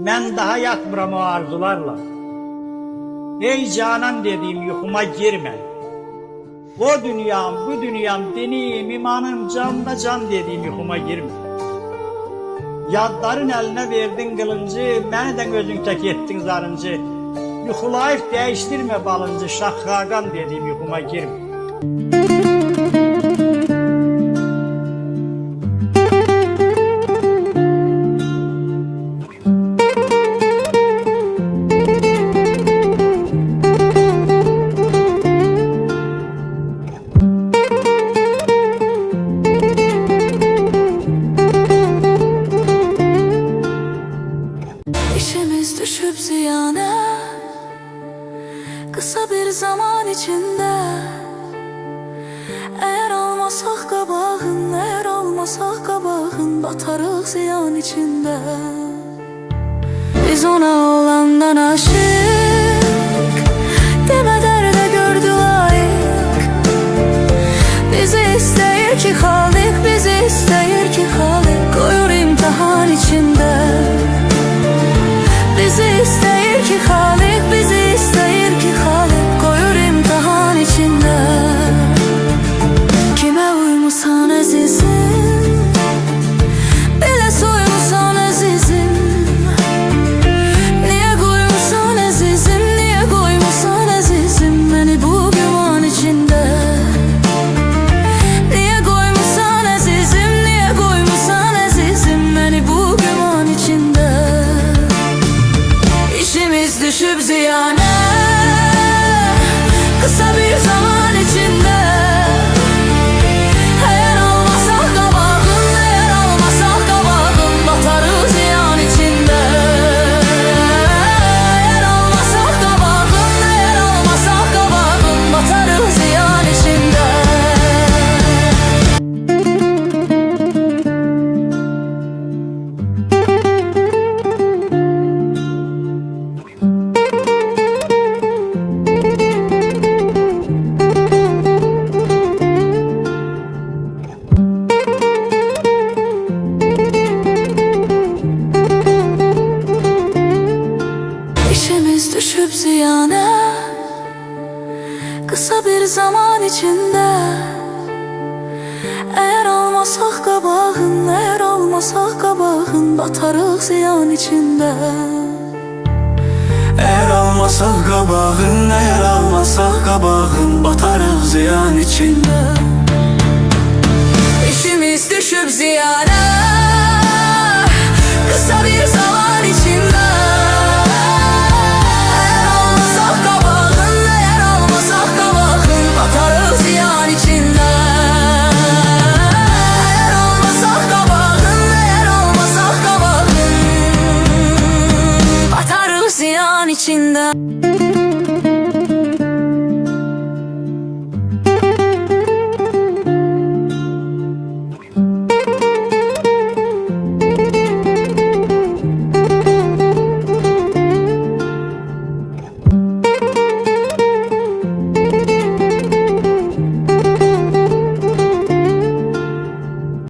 Ben daha yatmıram o arzularla. Ey canan dediğim yuhuma girme. O dünyam, bu dünyam, dinim, imanım, canla can dediğim yuhuma girme. Yadların eline verdin kılıncı, beni de gözün tek ettin zarıncı. Yuhulayıp değiştirme balıncı, şahhagan dediğim yuhuma girme. İşimiz düşüp ziyana, kısa bir zaman içinde. Eğer almasak kabağın, eğer almasak kabağın, batarız ziyan içinde. Biz ona olandan aşık, deme derde gördü layık. Bizi isteyir ki Halik, bizi isteyir ki Halik, koyur imtihan içinde. Bizi isteyir ki Halik, bizi isteyir ki Halik, koyur imtihan içinde. Kime uymusan azizim, bile soymusan azizim. Niye koymusan azizim, niye koymusan azizim beni bu güman içinde. Niye koymusan azizim, niye koymusan azizim beni bu güman içinde. İşimiz düşüp ziyana, kısa bir zaman içinde. Eğer almasak kabağın, eğer almasak kabağın, batarız ziyan içinde. Eğer almasak kabağın, eğer almasak kabağın, batarız ziyan içinde. İşimiz düşüp ziyana, kısa bir zaman içinde. Eğer almasak kabağın, eğer almasak kabağın, batarız ziyan içinde. Eğer almasak kabağın, eğer almasak kabağın, batarız ziyan içinde. İşimiz düşüp ziyana, kısa bir zaman içinde.